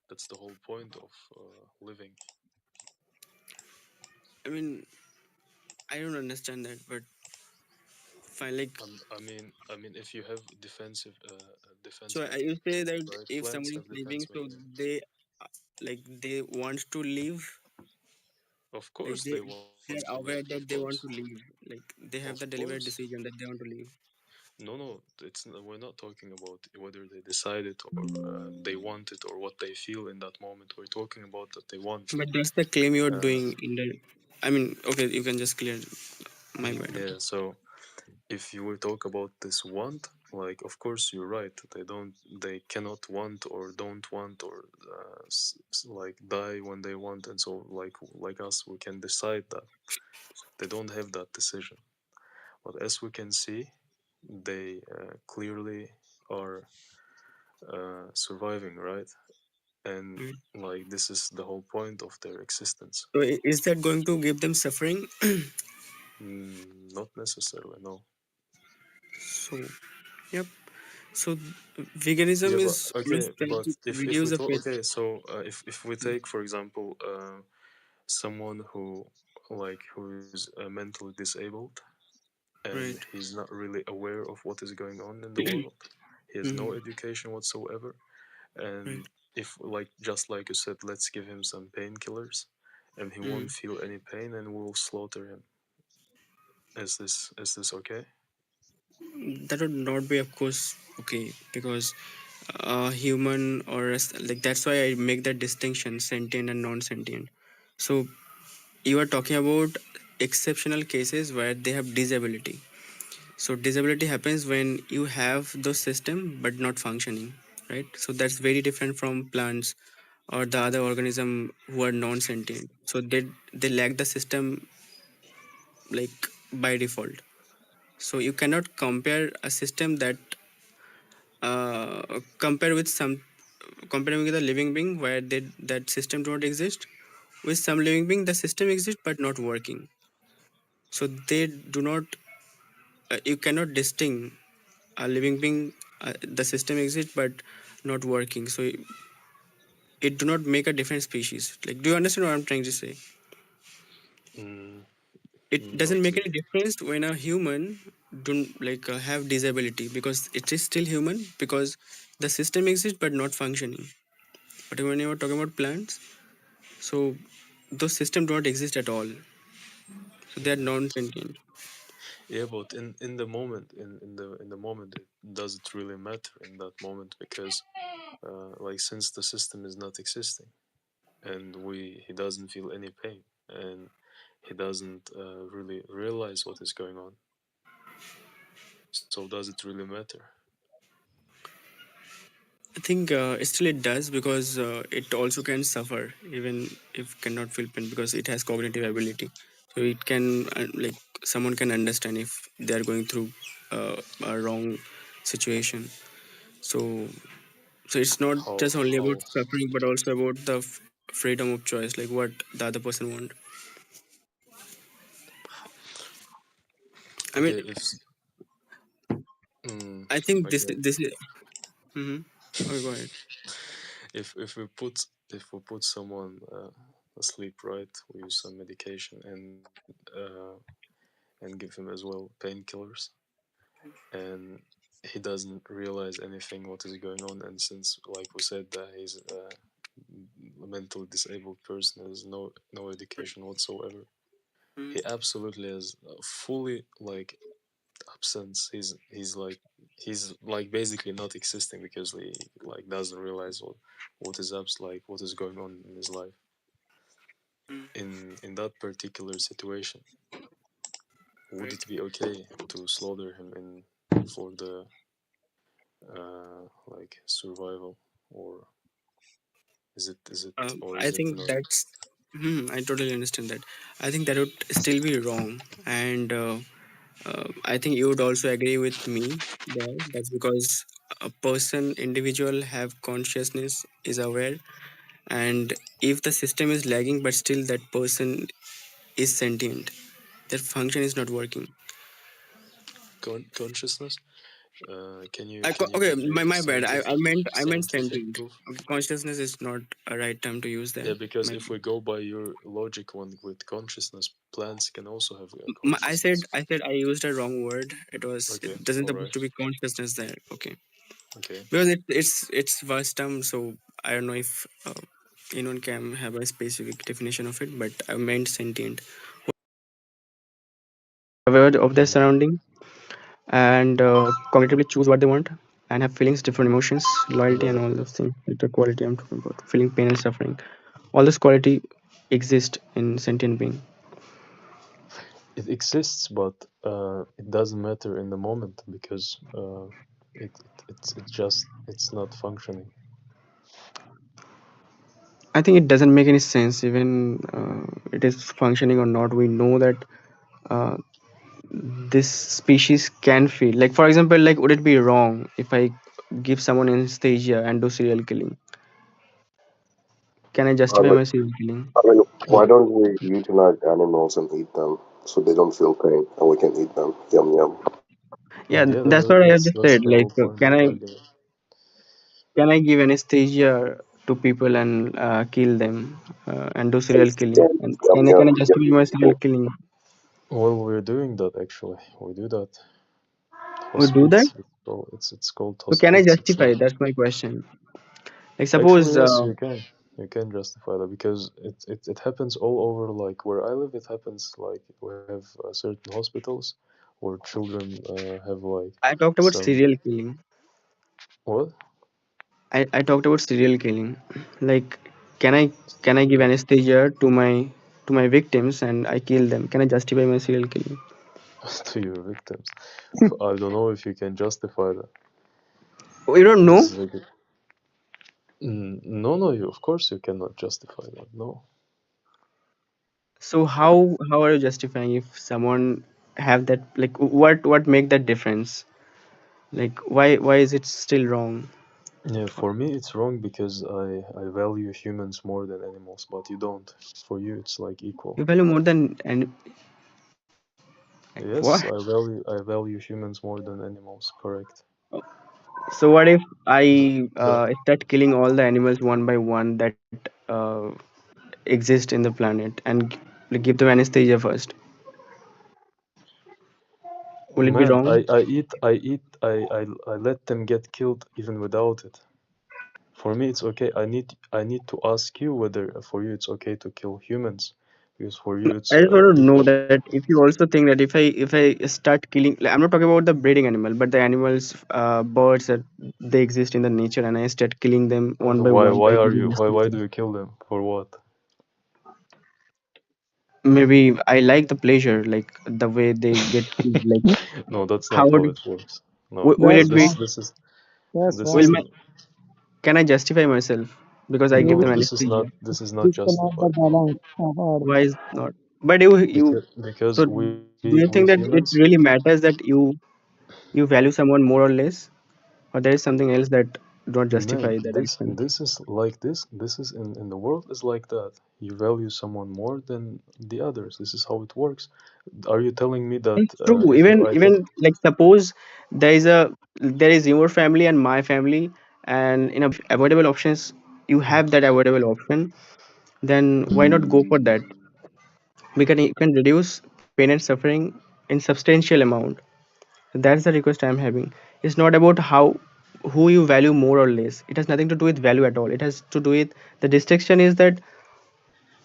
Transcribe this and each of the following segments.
that's the whole point of living. I mean, I don't understand that, but fine. Like, I mean, if you have defense so you mechanism, say that right? if Plants someone have is defense sleeping, so mechanisms. uh, they want to leave. Of Like course, they want to they live. are Of aware that course, they want to leave. Like they of have the course. deliberate decision that they want to leave. No, we're not talking about whether they decide it or they want it or what they feel in that moment. We're talking about that they want. But that's the claim you're Uh, doing in the. I mean, okay, you can just clear my bad. Okay. yeah. So if you will talk about this want, like, of course you're right. They cannot want or don't want or like die when they want, and so like us, we can decide that. They don't have that decision. But as we can see, they clearly are surviving, right? And Mm. like this is the whole point of their existence. So is that going to give them suffering? Not necessarily, no. So yep. So Yeah, veganism but is always okay, trying but to if reduce we the talk, fat. okay, so if we take for example someone who is mentally disabled and Right. he's not really aware of what is going on in the world, he has no Mm-hmm. education whatsoever, Right. and if like just like you said, let's give him some painkillers and he won't Mm. feel any pain and we'll slaughter him. Is this okay? That would not be, of course, okay, because human like that's why I make that distinction, sentient and non-sentient. So you are talking about exceptional cases where they have disability. So disability happens when you have the system but not functioning, right? So that's very different from plants or the other organism who are non-sentient. So they lack the system, like, by default. So you cannot compare a system that compare with some comparing with a living being where that system don't exist, with some living being the system exists but not working. So they do not you cannot distinguish a living being, the system exists but not working. So it do not make a different species. Like, do you understand what I'm trying to say? Mm, It doesn't not make any really. difference when a human don't like have disability, because it is still human, because the system exists but not functioning. But when you are talking about plants, so those systems don't exist at all, so they are non-sentient. Yeah, but in the moment, in the moment, does it really matter in that moment? Because like since the system is not existing and he doesn't feel any pain and he doesn't really realize what is going on, so does it really matter? I think still it does, because it also can suffer even if cannot feel pain, because it has cognitive ability. So it can like someone can understand if they are going through a wrong situation. So so it's not just only about How suffering, but also about the freedom of choice, like what the other person want. I mean, okay if I think okay this is. Hmm. Okay, go ahead. if we put someone asleep, right, we use some medication and give him as well painkillers, and he doesn't realize anything what is going on, and since like we said that he's a mentally disabled person, has no education whatsoever, Mhm. he absolutely has fully like absence. He's like basically not existing because he like doesn't realize what is going on in his life. In that particular situation, would Right. it be okay to slaughter him in for the like survival, or I is it think not? that's. I totally understand that. I think that would still be wrong, and I think you would also agree with me there. That's because a person, individual, have consciousness, is aware, and if the system is lagging, but still that person is sentient, their function is not working. Consciousness? Can you Okay, give me my bad. I meant scientific sentient. proof? Okay, consciousness is not a right term to use Yeah, there. because My, if we go by your logic one with consciousness, plants can also have a I said consciousness. I used a wrong word. Okay, It doesn't all supposed right, to be consciousness there. Okay, okay. because it's vast term, so I don't know if anyone can have a specific definition of it. But I meant sentient, aware of their Mm-hmm. surrounding and cognitively choose what they want and have feelings, different emotions, Got it. loyalty, and all those things. Like the quality I'm talking about, feeling pain and suffering. All this quality exist in sentient being. It exists, but it doesn't matter in the moment because it's just it's not functioning. I think it doesn't make any sense, even it is functioning or not. We know that uh, this species can feel. Like for example, like would it be wrong if I give someone anesthesia and do serial killing? Can I I justify mean, my serial killing? I mean, why Yeah, don't we euthanize animals and eat them so they don't feel pain and we can eat them? Yum yum. Yeah, yeah. that's what I have just That's said. the Like, whole point can of the I argument. give anesthesia to people and kill them and do serial killing? Yum And yum. can I justify my serial killing? Well, we're doing that actually. We do that. We do that. Hospice. It's called So can I hospice. It's justify? not. That's my question. Like Actually, suppose yes, you can. You can justify that because it happens all over. Like where I live, it happens. Like we have certain hospitals where children have like I talked about some serial killing. what? I talked about serial killing. Like, can I give anesthesia to my victims and I kill them? Can I justify my serial killing? To your victims. I don't know if you can justify that. We don't This know. is like no, no. You of course you cannot justify that. No. So how are you justifying if someone have that, like what make that difference? Like why is it still wrong? Yeah, for me it's wrong because I value humans more than animals, but you don't. For you it's like equal. You value more than and what? Yes, I value humans more than animals. Correct. So what if I That start killing all the animals one by one that exist in the planet and like, give them anesthesia first? Will it be man, wrong? I let them get killed even without it. For me it's okay. I need to ask you whether for you it's okay to kill humans because for you it's I just want to know equal. that if you also think that if I start killing, like, I'm not talking about the breeding animal, but the animals, birds that they exist in the nature, and I start killing them one by one by giving Why anesthesia. do you kill them? For what? Maybe I like the pleasure, like the way they get killed. Like No, that's how not how would it works. No, will That's it be? wrong. That's this Will is wrong. my Can I justify myself because I give no, them anesthesia? this is not This cannot the justified balance of earth. Why is not? But because so we do you think that humans it really matters that you value someone more or less, or there is something else that don't man justify that action? this is like this is in the world is like that. You value someone more than the others. This is how it works. Are you telling me that It's true. if you I Even like suppose there is your family and my family, and in avoidable options you have that avoidable option. Then why not go for that? We can you can reduce pain and suffering in substantial amount. That's the request I'm having. It's not about who you value more or less. It has nothing to do with value at all. It has to do with the distinction is that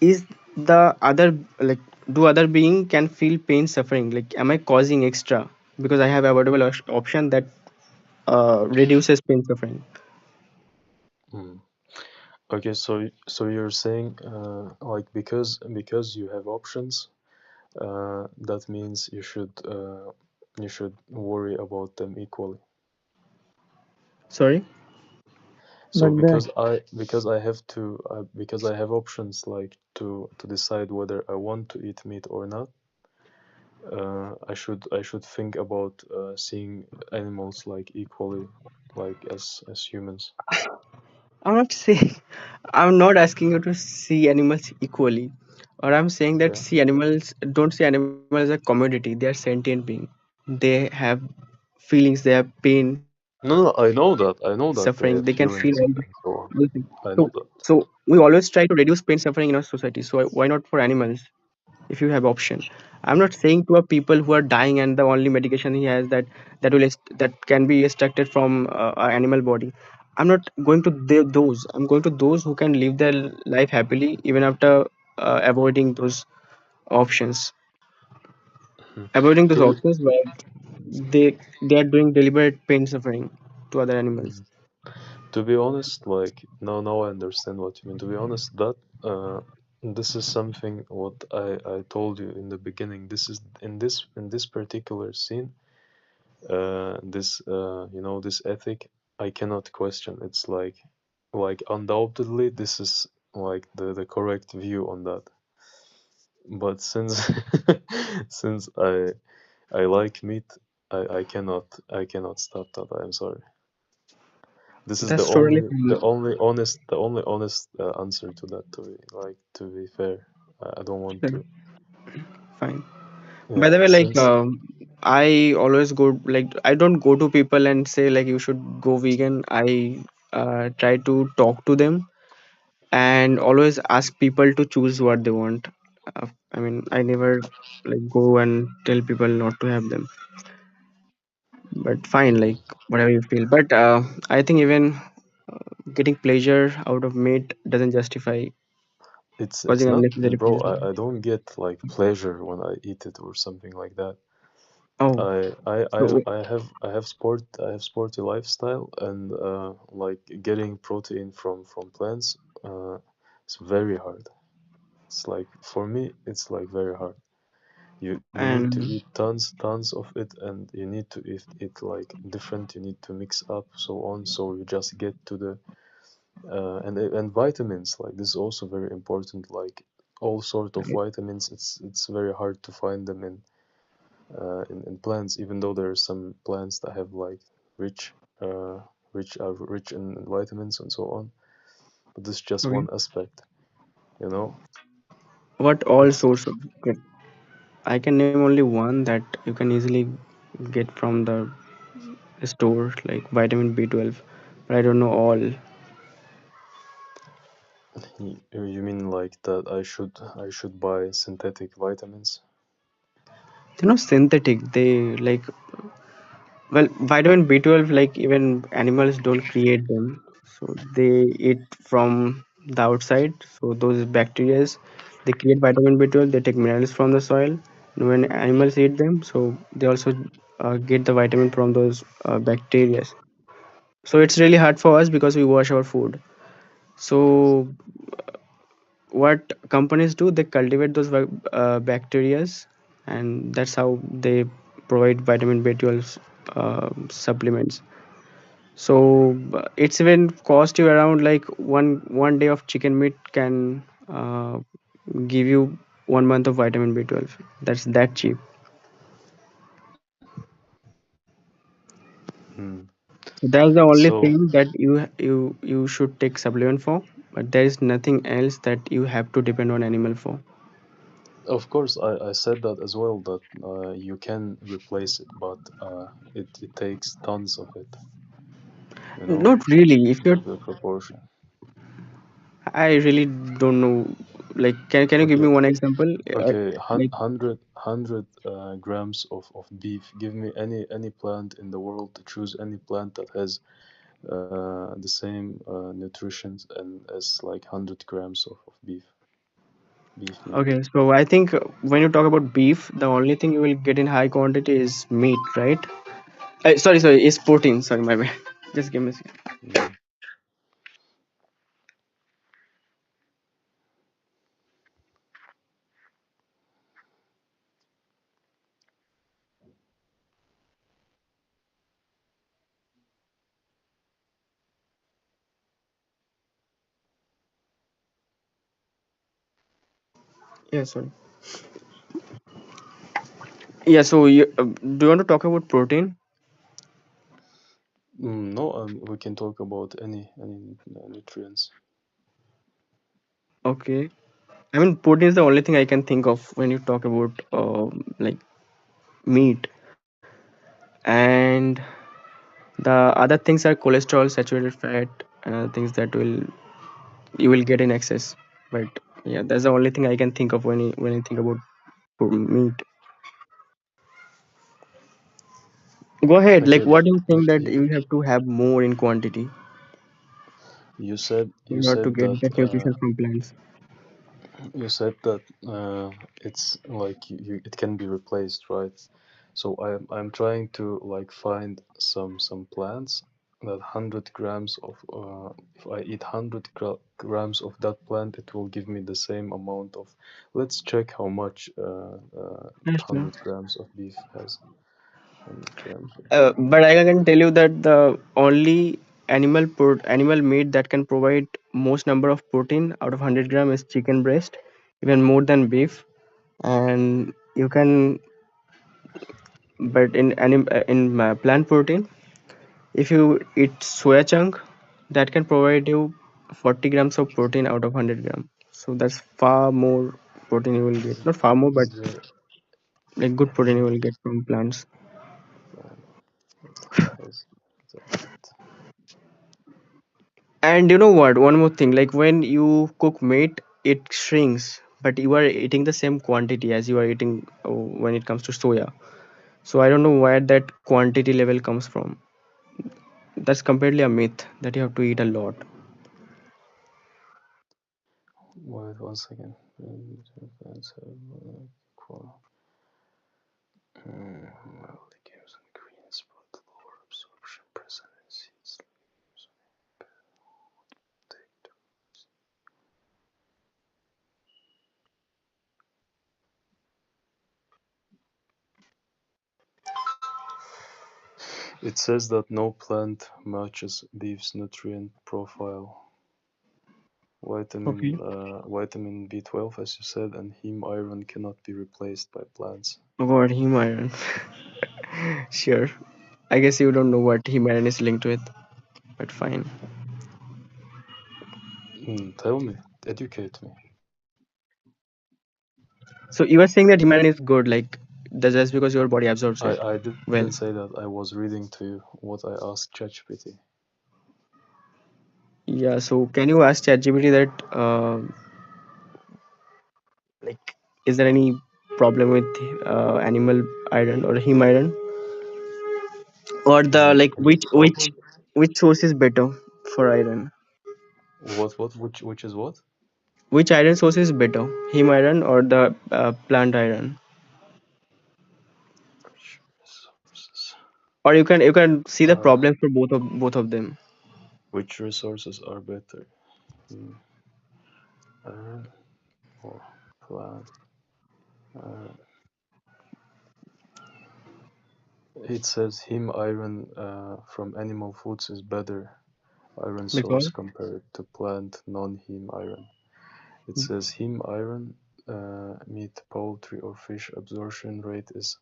is the other, like, do other being can feel pain suffering, like am I causing extra because I have avoidable option that reduces pain suffering. Hmm. Okay, so you're saying like because you have options, that means you should worry about them equally. Sorry. So But the because I have options like to decide whether I want to eat meat or not, I should think about seeing animals like equally like as humans. I'm not saying I'm not asking you to see animals equally, or I'm saying that Okay. see animals don't see animals as a commodity. They are sentient being. They have feelings, they have pain, No, suffering, no, they can feel all I know that they these have things. feelings So and so on. so I we know that. always try to reduce pain suffering in our society. So why not for animals if you have option? I'm not saying to a people who are dying and the only medication he has that that can be extracted from a animal body. I'm not going to those. I'm going to those who can live their life happily even after avoiding those options. Mhm. Avoiding those To be, options where they are doing deliberate pain suffering to other animals. mhm. To be honest, like now I understand what you mean. To be honest, that uh, this is something what I told you in the beginning. This is in this particular scene, this this ethic I cannot question. It's like undoubtedly this is like the correct view on that. But since since I like meat, I cannot stop that. I'm sorry. This is That's totally the only honest answer to that. To be fair, I don't want to. fine. By Yeah, the way, since I always go like I don't go to people and say like you should go vegan. I try to talk to them and always ask people to choose what they want. I mean, I never like go and tell people not to have them. But fine, like whatever you feel. But I think even getting pleasure out of meat doesn't justify it's causing not, unnecessary bro. pain. I don't get like pleasure when I eat it or something like that. Oh, so I have sporty lifestyle and like getting protein from plants. It's very hard. It's like for me, it's like very hard. You need to and eat tons of it, and you need to eat it like different. You need to mix up so on, so you just get to the and vitamins. Like this is also very important. Like all sort of vitamins, it's very hard to find them in plants, even though there are some plants that have like rich uh, rich in vitamins and so on. But this is just okay. one aspect, you know. What all It's source of okay, I can name only one that you can easily get from the store, like vitamin B12, but I don't know all. They're you mean like that I should buy synthetic vitamins? not synthetic. They like well, vitamin B12, like even animals don't create them, so they eat from the outside. So those bacteria, they create vitamin B12. They take minerals from the soil, and when animals eat them, so they also get the vitamin from those bacteria. So it's really hard for us because we wash our food. So what companies do, they cultivate those bacterias, and that's how they provide vitamin B12 supplements. So it's even cost you around like one day of chicken meat can give you 1 month of vitamin B12. That's that cheap. Hmm. So that's the only So thing that you should take supplement for, but there is nothing else that you have to depend on animal for. of course I said that as well that you can replace it, but it takes tons of it, you know, Not really. If you're, the proportion. I really don't know. Like, can you give me Okay, one example? okay, Like, 100 grams of beef. Give me any plant in the world. To choose any plant that has the same nutrition and as like 100 grams of beef meat. okay, so I think when you talk about beef, the only thing you will get in high quantity is meat, right? Sorry, it's protein. Sorry, my bad. Just give me a second. Mm. Yeah, sorry. Yeah, so do you want to talk about protein? No, we can talk about any nutrients. Okay. I mean, protein is the only thing I can think of when you talk about like meat. and the other things are cholesterol, saturated fat, and other things that will you will get in excess. But yeah, that's the only thing I can think of when I think about meat. Go ahead. Okay, Like, but what do you think that you, you have to have more in quantity you in order to said get that that nutrition from plants? you said that it's like it can be replaced, right? So I'm trying to like find some plants that 100 grams of if I eat 100 grams of that plant, it will give me the same amount of. Let's check how much Yes, sir. 100 grams of beef has. 100 grams of But I can tell you that the only animal meat that can provide most number of protein out of 100 gram is chicken breast, even more than beef. And you can, but in plant protein, if you eat soya chunk, that can provide you 40 grams of protein out of 100 gram. So that's far more protein you will get. Not far more, but is there like good protein you any will get from plants. plant that has that? And you know what? One more thing, like when you cook meat, it shrinks, but you are eating the same quantity as you are eating when it comes to soya. So I don't know where that quantity level comes from. That's completely a myth that you have to eat a lot. Wait 1 second. Plants have equal legumes and greens, but lower absorption present in seeds, legumes, and it says that no plant matches beef's nutrient profile. Okay. Vitamin B12, as you said, and heme iron cannot be replaced by plants. What heme iron? Sure. I guess you don't know what heme iron is linked with, but fine. Tell me, educate me. So you are saying that heme iron is good, like that's just because your body absorbs it I didn't say well. that. I was reading to you what I asked ChatGPT. Yeah. So can you ask ChatGPT that, like, is there any problem with animal iron or heme iron, or the Like like any problem? which source is better for iron? Which is what? Which iron source is better, heme iron or the plant iron? Which resources Or you can see the are problems for both of them. which resources are better? Heme iron or plant iron? It says heme iron from animal foods is better iron source Because compared to plant non-heme iron. It says heme iron, meat, poultry, or fish absorption rate is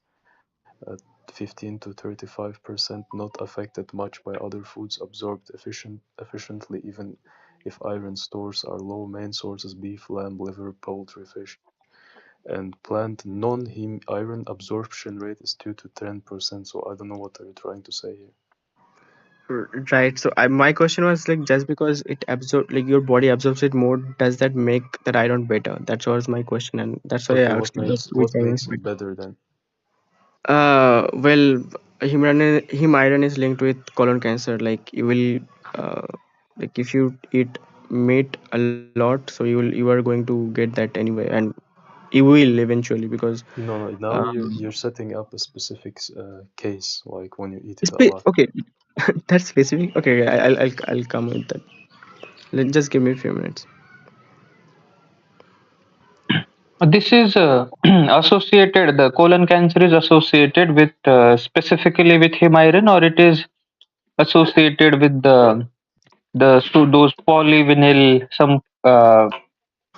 at 15 to 35%, not affected much by other foods absorbed efficiently, even if iron stores are low. Main sources beef, lamb, liver, poultry, fish. And plant non-heme iron absorption rate is 2 to 10%. So I don't know what are you trying to say here. right. So my question was like, just because it absorb like your body absorbs it more, does that make that iron better? That was my question, and that's why Okay, I asked you that which what iron is makes it better. better then? Well, heme iron is linked with colon cancer. Like you will, like if you eat meat a lot, so you are going to get that anyway, and you will eventually because No, no. Now um, you're setting up a specific case, like when you eat it a lot. okay, that's specific. Okay, I'll come with that. Just give me a few minutes. This is associated, the colon cancer is associated with specifically with heme iron, or it is associated with those polyvinyl,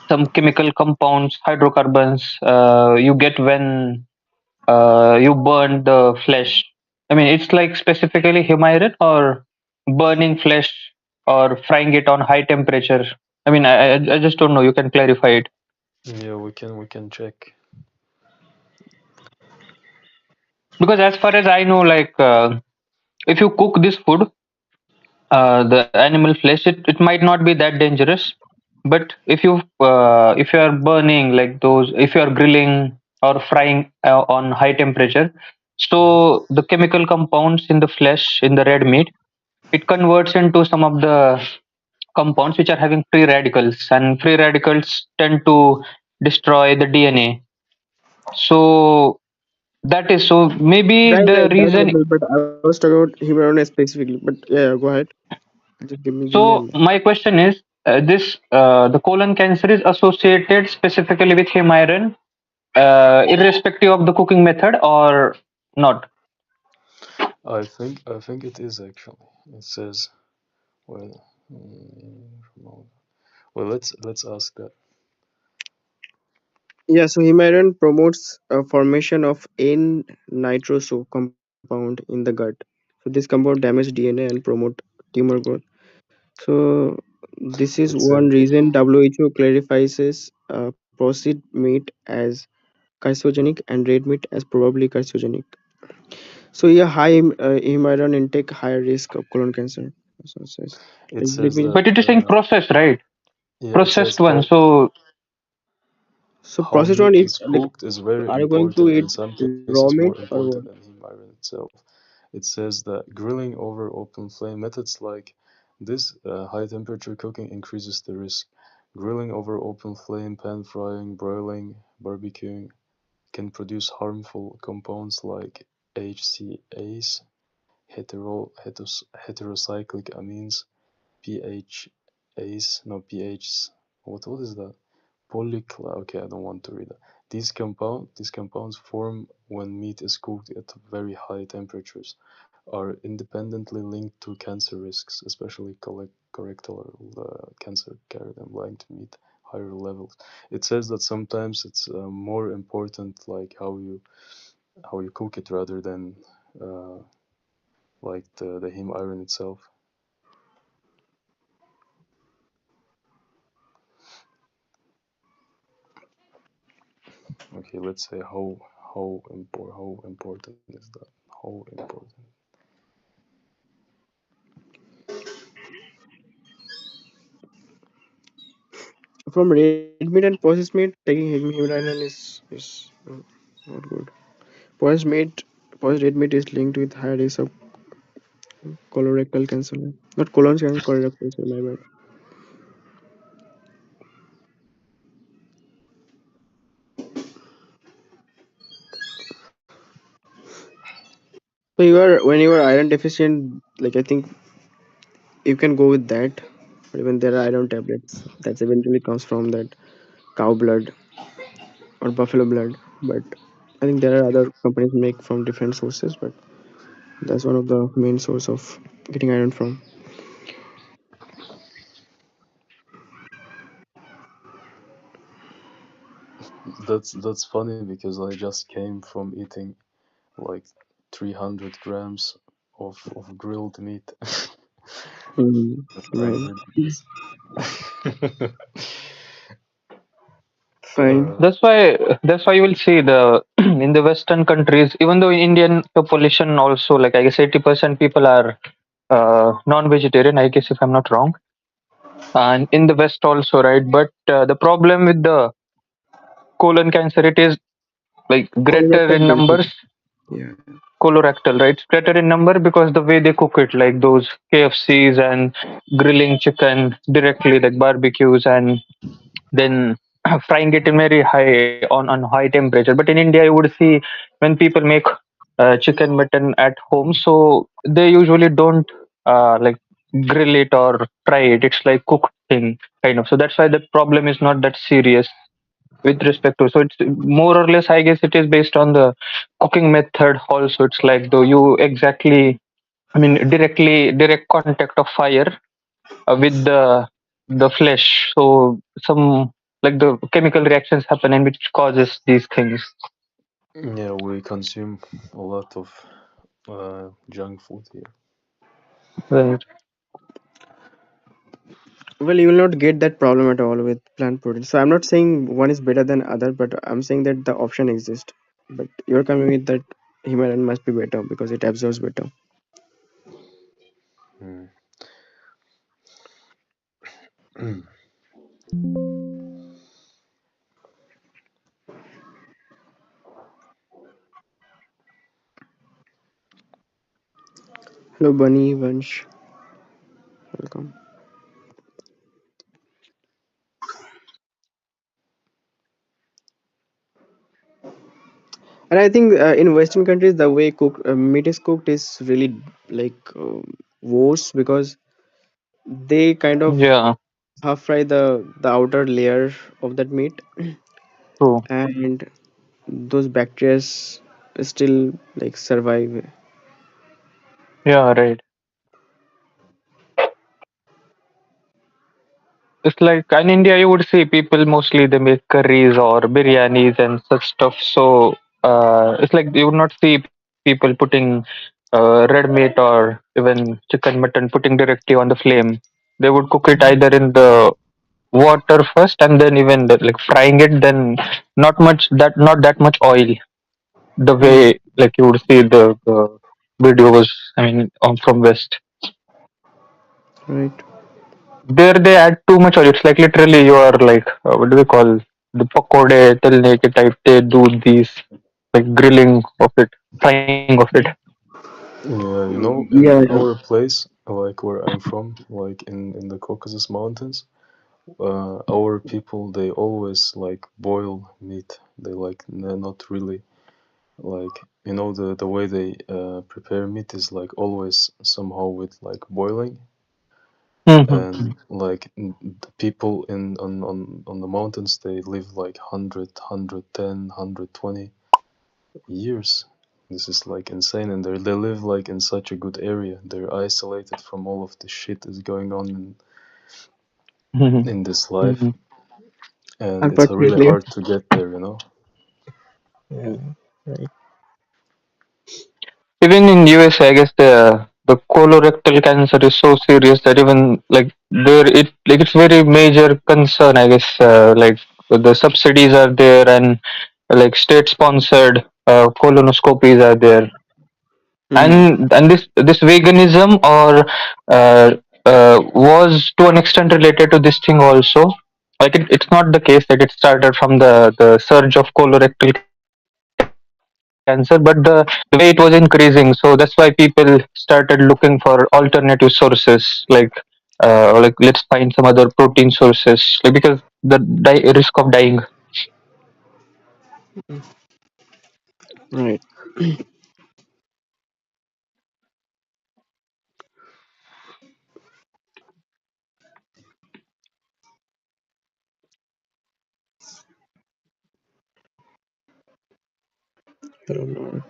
some chemical compounds, hydrocarbons you get when you burn the flesh. I mean, it's like specifically heme iron or burning flesh or frying it on high temperature. I mean, I just don't know. You can clarify it. Yeah, we can check. Because as far as I know, like if you cook this food, the animal flesh, it might not be that dangerous. But if you are burning like those, if you are grilling or frying on high temperature, Mhm. so the chemical compounds in the flesh in the red meat, it converts into some of the compounds which are having free radicals, and free radicals tend to destroy the DNA. So that is so maybe the That as reason. well, but I was talking about Himalayana specifically. But yeah, go ahead. Just give me a So minute. my question is, this the colon cancer is associated specifically with heme iron, irrespective of the cooking method or not. I think it is actually. It says well. Well, let's ask that. Yeah, so Himalayana promotes a formation of N-nitroso compound in the gut. So this compound damage DNA and promote tumor growth. So this is It one says reason WHO clarifies processed meat as carcinogenic and red meat as probably carcinogenic. So yeah, high heme iron intake, higher risk of colon cancer. So it says. it Let says me. that But it is saying processed, right? yeah. It says Processed one. how So So how processed one, meat if is like, cooked is very are you going to important. eat In some raw cases, meat more or what? important than heme iron itself. It says that grilling over open flame methods like this high temperature cooking increases the risk. Grilling over open flame, pan frying, broiling, barbecuing can produce harmful compounds like HCAs, heterocyclic amines, PHAs, no PHs. What is that? Okay, I don't want to read that. These compounds form when meat is cooked at very high temperatures, are independently linked to cancer risks, especially colorectal cancer carried and blind to meet higher levels. It says that sometimes it's more important like how you cook it rather than uh, like the heme iron itself. Okay, let's say how important is that? How important? From red meat and processed meat, taking Himalayan is not good. Processed red meat is linked with higher risk of colorectal cancer. Not colon cancer, colorectal cancer. My bad. So you are when you are iron deficient, like I think you can go with that. Or even there are iron tablets that eventually comes from that cow blood or buffalo blood. But I think there are other companies make from different sources, but that's one of the main source of getting iron from. That's funny because I just came from eating like 300 grams of grilled meat. Mm, But I right. did this. Fine. uh, that's why you will see the in the Western countries, even though in Indian population also, like I guess 80% people are non-vegetarian. I guess if I'm not wrong, and in the West also, right? But the problem with the colon cancer, it is like greater Colorectal in cancer. numbers. Yeah. Colorectal, right? It's greater in number because the way they cook it, like those KFCs and grilling chicken directly, like barbecues, and then frying it in very high on high temperature. But in India, you would see when people make chicken mutton at home, so they usually don't like grill it or fry it. It's like cooked thing kind of. So that's why the problem is not that serious with respect to. So it's more or less, I guess, it is based on the cooking method. Also, it's like though you exactly, I mean, direct contact of fire with the flesh. So some like the chemical reactions happen and which causes these things. yeah, we consume a lot of junk food here. Right. Well, you will not get that problem at all with plant protein. So I'm not saying one is better than other, but I'm saying that the option exists. But you're coming with that. Himalayan must be better because it absorbs better. Mm. Hello, Bunny, Vansh, welcome. And I think in Western countries, the way meat is cooked is really like worse because they kind of Yeah, half fry the outer layer of that meat, true. and those bacteria still like survive. Yeah, right. It's like in India, you would see people mostly they make curries or biryanis and such stuff. So it's like you would not see people putting red meat or even chicken, mutton, putting directly on the flame. They would cook it either in the water first and then even like frying it. Then not that much oil. The Mm, way like you would see the videos. I mean, from West. right. There they add too much oil. It's like literally you are like what do we call the pakode telne type. They do these like grilling of it, frying of it. Yeah, you know, in Yeah, yeah. our place, like where I'm from, like in the Caucasus Mountains, our people they always like boil meat. They like not really like the way they prepare meat is like always somehow with like boiling. Hmm. And like the people on the mountains they live like 100 110 120 years. This is like insane, and they live like in such a good area. They're isolated from all of the shit that's going on Hmm. in this life, Hmm. and it's really Unfortunately, hard to get there, you know. yeah, right. Even in USA, I guess the colorectal cancer is so serious that even like there it like it's very major concern. I guess like the subsidies are there and like state sponsored colonoscopies are there, Mm, and this veganism or uh, was to an extent related to this thing also. Like it's not the case that it started from the surge of colorectal cancer, but the way it was increasing, so that's why people started looking for alternative sources, like let's find some other protein sources, like because the risk of dying. right. I don't know.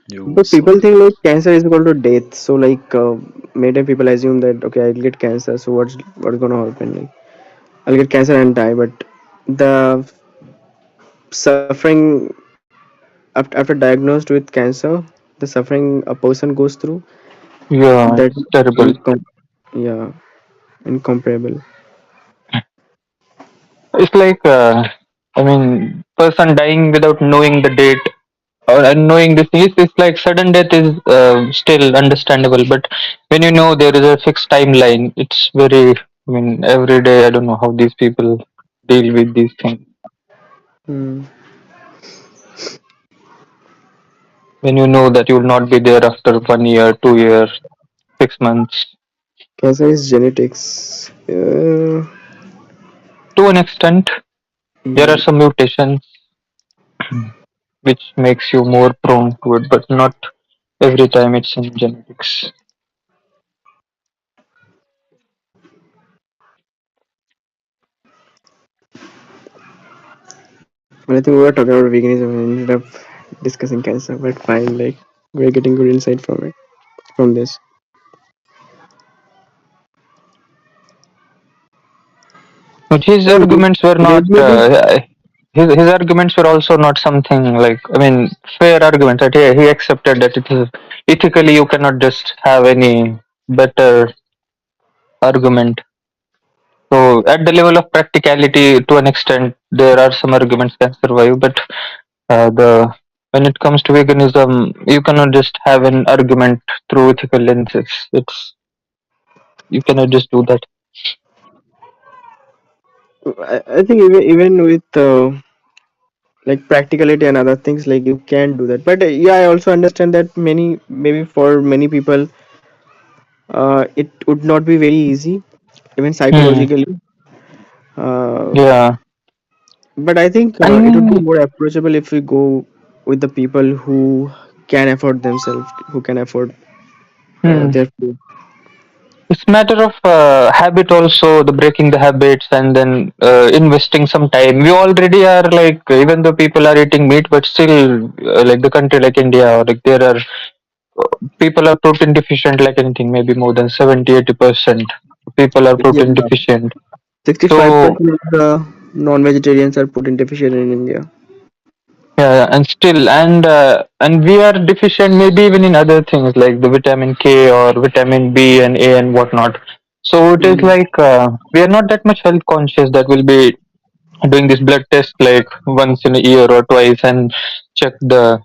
You But people so think like cancer is equal to death. So like many time people assume that okay, I'll get cancer. So what's gonna happen? Like I'll get cancer and die. But the suffering after diagnosed with cancer, the suffering a person goes through, Yeah, that it's terrible. yeah, incomparable. It's like I mean, person dying without knowing the date or knowing this thing is like sudden death is still understandable, but when you know there is a fixed timeline, it's very. I mean, every day I don't know how these people deal with these things. Mm. When you know that you will not be there after 1 year, 2 years, 6 months, Cancer is genetics. to an extent, there are Yeah. some mutations which makes you more prone to it, but not every time it's in genetics. But I think we were talking about veganism and ended up discussing cancer. But fine, like we're getting good insight from it, from this. But his So arguments were there not. may be. His arguments were also not something like. I mean, fair arguments. That he accepted that it is ethically you cannot just have any better argument. So at the level of practicality, to an extent, there are some arguments can survive, but the when it comes to veganism, you cannot just have an argument through ethical lenses. It's you cannot just do that. I think even with like practicality and other things, like you can do that. But yeah, I also understand that many, maybe for many people, it would not be very easy, even Hmm. psychologically. Uh, Yeah. but I think it would be And more approachable if we go with the people who can afford themselves, who can afford hmm, their food. it's matter of habit also, the breaking the habits and then investing some time. We already are like, even though people are eating meat, but still, like the country like India, or like there are people are protein deficient like anything, maybe more than 70-80% people are Yeah, protein deficient. 65% So of the non-vegetarians are protein deficient in India. yeah, and still, and we are deficient maybe even in other things like the vitamin K or vitamin B and A and whatnot. So it is Mm. like we are not that much health conscious that will be doing this blood test like once in a year or twice and check the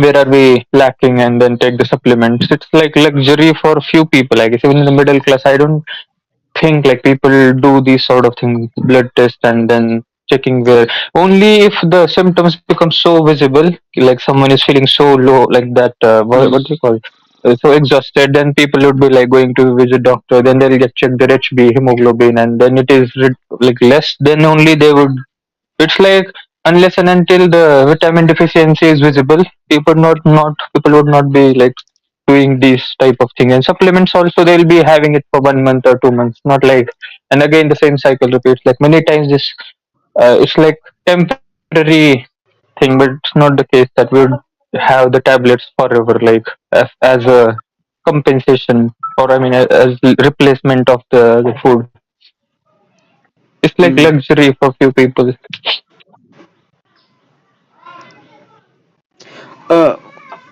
where are we lacking and then take the supplements. It's like luxury for few people, I guess. Even in the middle class, I don't think like people do these sort of things, blood test and then checking where only if the symptoms become so visible, like someone is feeling so low, like that. What do you call it? So exhausted, then people would be like going to visit doctor. Then they'll get checked their HB, hemoglobin, and then it is like less. Then only they would it's like unless and until the vitamin deficiency is visible, people would not be like doing this type of thing. And supplements also they'll be having it for 1 month or 2 months, not like and again the same cycle repeats. Like many times this it's like temporary thing, but it's not the case that we would have the tablets forever, like as a compensation or I mean as replacement of the food. It's like Mm. luxury for few people. Uh,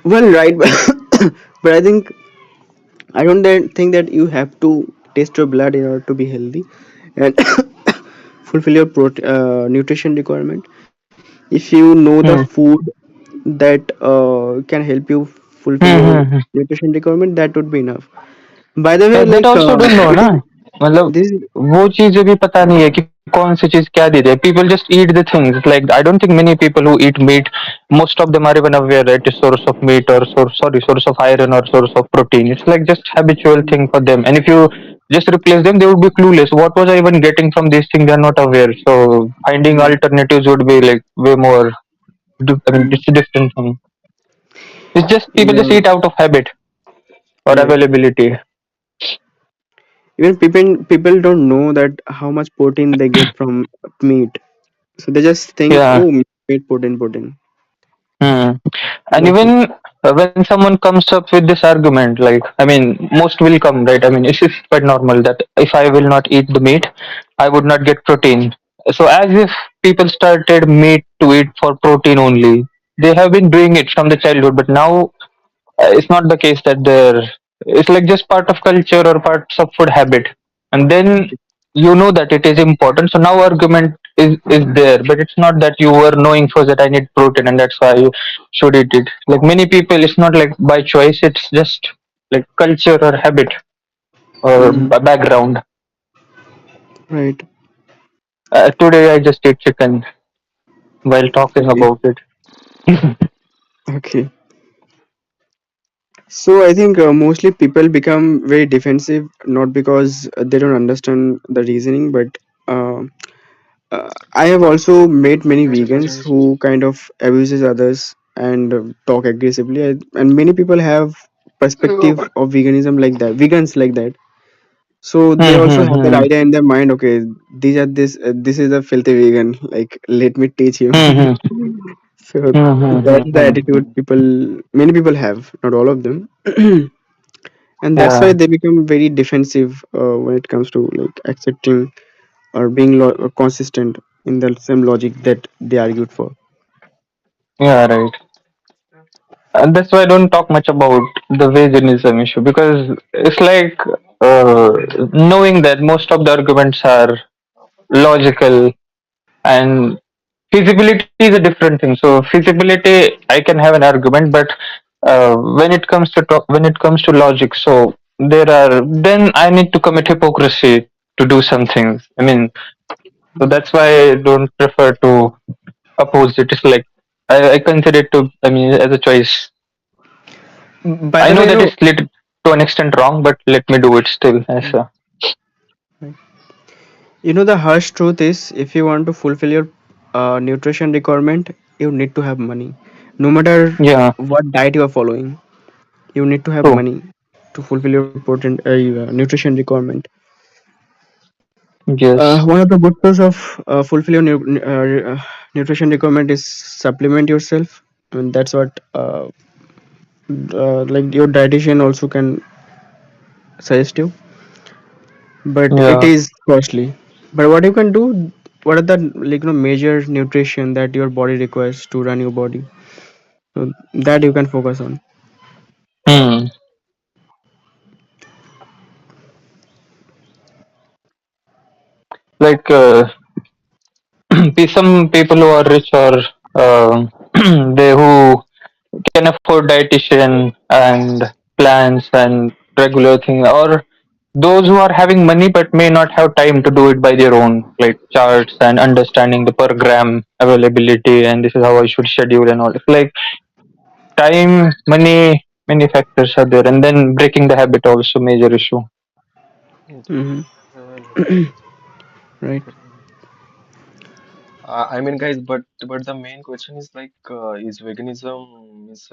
well, right, but I think I don't think that you have to test your blood in order to be healthy and fulfill your nutrition requirement. If you know the Hmm. food that can help you fulfill Hmm, your hmm, hmm. nutrition requirement, that would be enough. By the way, Yeah, that like also don't know it ना is मतलब this. वो चीजें भी पता नहीं है कि कौन सी चीज क्या दे दे. People just eat the things. Like I don't think many people who eat meat, most of them are even aware that it is source of meat or source of iron or source of protein. It's like just habitual thing for them. And if you just replace them, they would be clueless. What was I even getting from these things? They are not aware. So finding Mm, alternatives would be like way more. I mean, mm, it's a different thing. It's just people just yeah, eat out of habit or right. availability. Even people don't know that how much protein they get from meat, so they just think, Yeah. oh, meat protein. Hmm. And That's it. even when someone comes up with this argument, like, I mean, most will come, right? I mean, it's quite normal that if I will not eat the meat, I would not get protein. So, as if people started meat to eat for protein only. They have been doing it from the childhood, but now it's not the case that they're it's like just part of culture or parts of food habit, and then you know that it is important, so now argument is there, but it's not that you were knowing first that I need protein and that's why you should eat it. Like many people, it's not like by choice, it's just like culture or habit or Mm, background. right. Today I just ate chicken while talking Okay. about it. Okay. So I think mostly people become very defensive, not because they don't understand the reasoning, but uh, I have also met many vegans who kind of abuses others and talk aggressively, and many people have perspective of veganism like that, vegans like that. So they Hmm, also hmm, have that hmm. idea in their mind. Okay, this is a filthy vegan. Like, let me teach him. Hmm, hmm. So Hmm, hmm, that's hmm, the hmm. attitude many people have, not all of them. And that's why Yeah, they become very defensive when it comes to like accepting or being consistent in the same logic that they argued for. yeah, right. And that's why I don't talk much about the veganism issue because it's like uh, knowing that most of the arguments are logical, and feasibility is a different thing. So feasibility, I can have an argument, but when it comes to logic, so there are, then I need to commit hypocrisy to do some things. I mean, so that's why I don't prefer to oppose it. It's like I consider it to, I mean, as a choice. By I the know way, that it's to an extent wrong, but let me do it still. As a, the harsh truth is, if you want to fulfill your nutrition requirement, you need to have money. No matter yeah, what diet you are following, you need to have true. money to fulfill your nutrition requirement. Yes. One of the good ways of fulfill your nutrition requirement is supplement yourself. I mean, that's what like your dietitian also can suggest you, but it Yeah. is costly. But what you can do, what are the major nutrition that your body requires to run your body, so that you can focus on. Hmm. Like some people who are rich or they who can afford dietitian and plans and regular thing, or those who are having money but may not have time to do it by their own, like charts and understanding the per gram availability, and this is how I should schedule and all. It's like time, money, many factors are there, and then breaking the habit also major issue. Hmm. Like, Right. I mean, guys, but the main question is like, is veganism is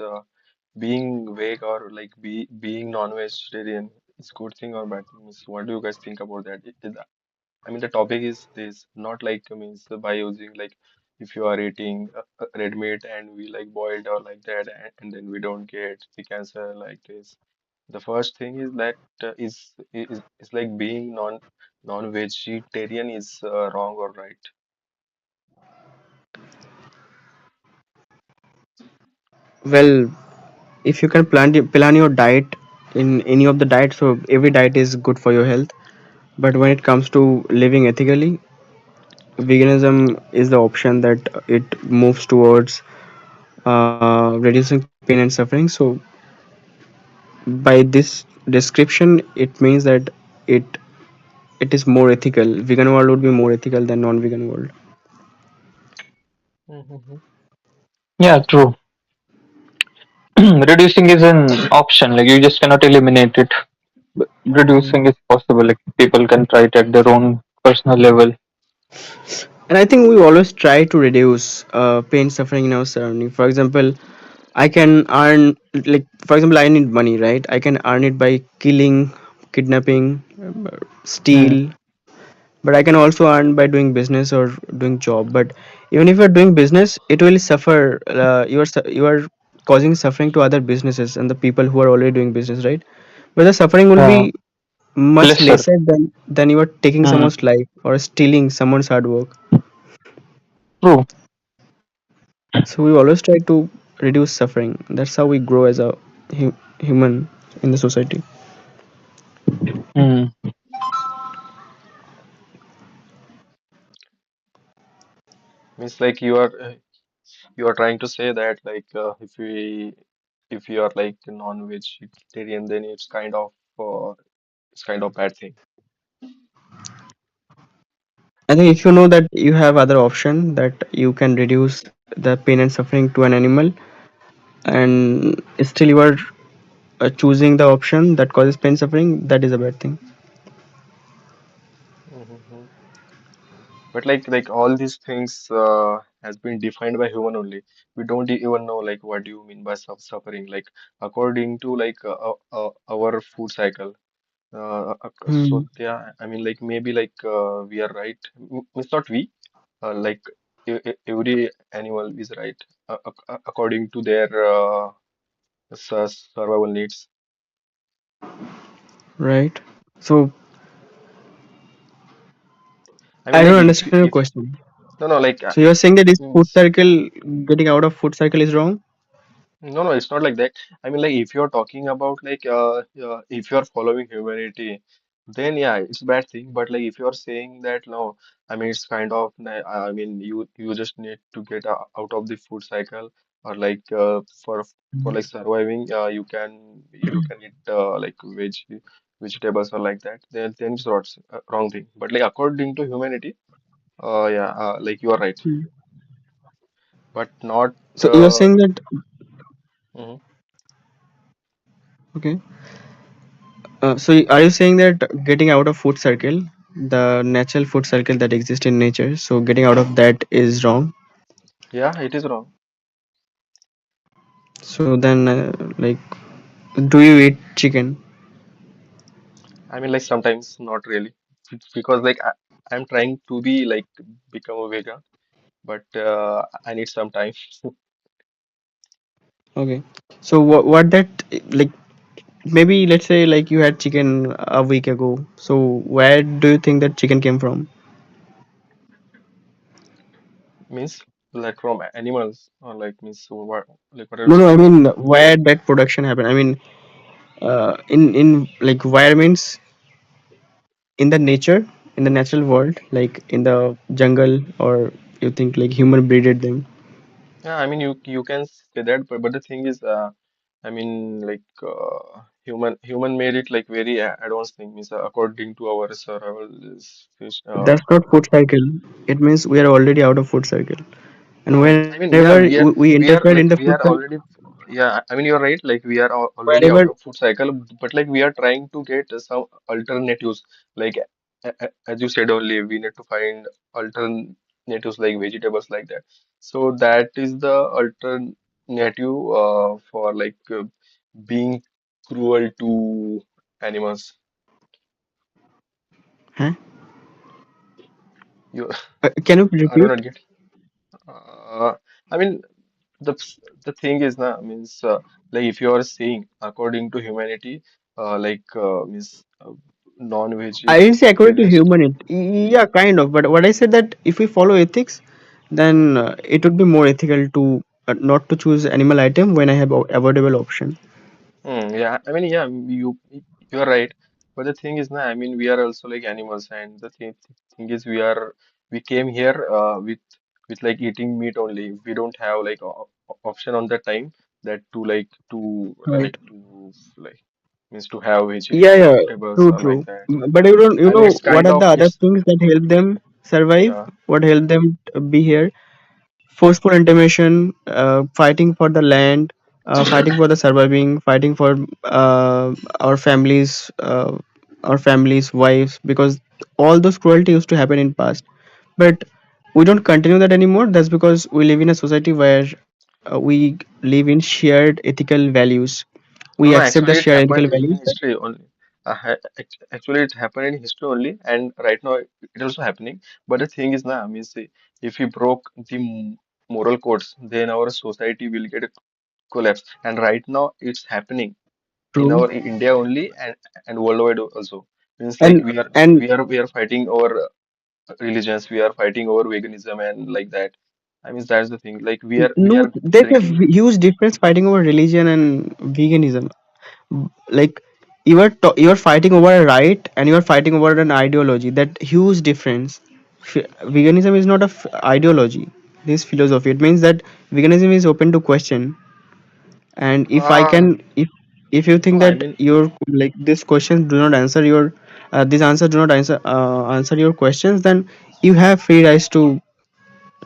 being veg or like being non-vegetarian is good thing or bad thing? Means, what do you guys think about that? I mean, the topic is this, not like means by using like if you are eating red meat and we like boiled or like that, and then we don't get the cancer like this. The first thing is that is like being non-vegetarian is wrong or right? Well, if you can plan your diet in any of the diets, so every diet is good for your health. But when it comes to living ethically, veganism is the option that it moves towards reducing pain and suffering. So by this description, it means that it it is more ethical. Vegan world would be more ethical than non-vegan world. Mm-hmm. Yeah, true. Reducing is an option, like you just cannot eliminate it, but reducing is possible, like people can try it at their own personal level. And I think we always try to reduce pain suffering in our surrounding. For example, I can earn, like for example, I need money, right? I can earn it by killing, kidnapping, Hmm. steal, but I can also earn by doing business or doing job. But even if you're doing business, it will suffer. You are causing suffering to other businesses and the people who are already doing business, right? But the suffering will Yeah, be much lesser. lesser than you are taking Hmm. someone's life or stealing someone's hard work. True. So we always try to reduce suffering. That's how we grow as a human in the society. Hmm. Means like you are trying to say that like if you are like non-vegetarian, then it's kind of bad thing. I think if you know that you have other option that you can reduce the pain and suffering to an animal, and still you are choosing the option that causes pain suffering, that is a bad thing. Mm-hmm. But like all these things has been defined by human only. We don't even know like what do you mean by suffering. Like according to like our food cycle. So Hmm. yeah, I mean like maybe like we are right. It's not we. Like every animal is right according to their survival needs. Right. So I mean I like don't understand your if question. no no like So you're saying that this food means circle, getting out of food cycle is wrong? no no it's not like that. I mean like if you're talking about like if you're following humanity. then yeah, it's a bad thing. But like if you're saying that no, I mean it's kind of I mean you just need to get out of the food cycle, or like for like surviving, you can eat like vegetables or like that. Then it's not wrong thing. But like according to humanity, yeah, like you are right, Hmm. but not. So you're saying that, Mhm. okay. So are you saying that getting out of food circle, the natural food circle that exists in nature, so getting out of that is wrong? Yeah, it is wrong. So then, like, do you eat chicken? I mean, like sometimes not really, because like I'm trying to be like become a vegan, but I need some time. Okay. So what that, like, maybe let's say like you had chicken a week ago. So where do you think that chicken came from? Means like from animals or like means so what are you No, no, I saying? mean where that production happened. I mean, in like where means in the nature, in the natural world, like in the jungle, or you think like human breeded them. Yeah, I mean you can say that, but the thing is, I mean like human made it like very advanced thing. Means according to our survival That's not food cycle. It means we are already out of food cycle. And I mean, whenever yeah, we we interfere are in the like food we are cycle, already, yeah. I mean, you're right. Like we are already wherever, out of food cycle, but like we are trying to get some alternatives. Like as you said, only we need to find alternatives like vegetables like that. So that is the alternative for like being cruel to animals. huh? You, Can you I do repeat? not get. Uh, I mean. the the thing is na means like if you are saying according to humanity like means I didn't say according to non-vegetarians. human. Yeah, kind of. But what I said that if we follow ethics, then it would be more ethical to not to choose animal item when I have avoidable option. Yeah, I mean, yeah, you're right. But the thing is, na, I mean, we are also like animals, and the thing is, we came here with like eating meat only. We don't have like option on that time that Right. to like means to have Yeah, yeah. vegetables True, or like true. that. But you don't, you I mean, know, it's what kind are the of other it's things that help them survive? yeah. What help them be here? Forceful intimidation, fighting for the land, fighting for the surviving, fighting for our families, our families, wives, because all those cruelty used to happen in past. But we don't continue that anymore. That's because we live in a society where we live in shared ethical values. We No, no, accept the actually, it shared ethical happened values. in history only. Actually, it happened in history only, and right now it also happening. But the thing is, now, I mean, see, if we broke the moral codes, then our society will get a collapse. And right now, it's happening in True. our India only, and worldwide also. Means like and and we are fighting our religions, we are fighting our veganism, and like that. I mean, that's the thing. Like we no, are there's a breaking. huge difference fighting over religion and veganism. Like you are fighting over a right and you are fighting over an ideology. That huge difference. Veganism is not a ideology. This philosophy. It means that veganism is open to question. And if I Uh, can, if you think no, I that mean. your like these questions do not answer your these answers do not answer your questions, then you have free rights to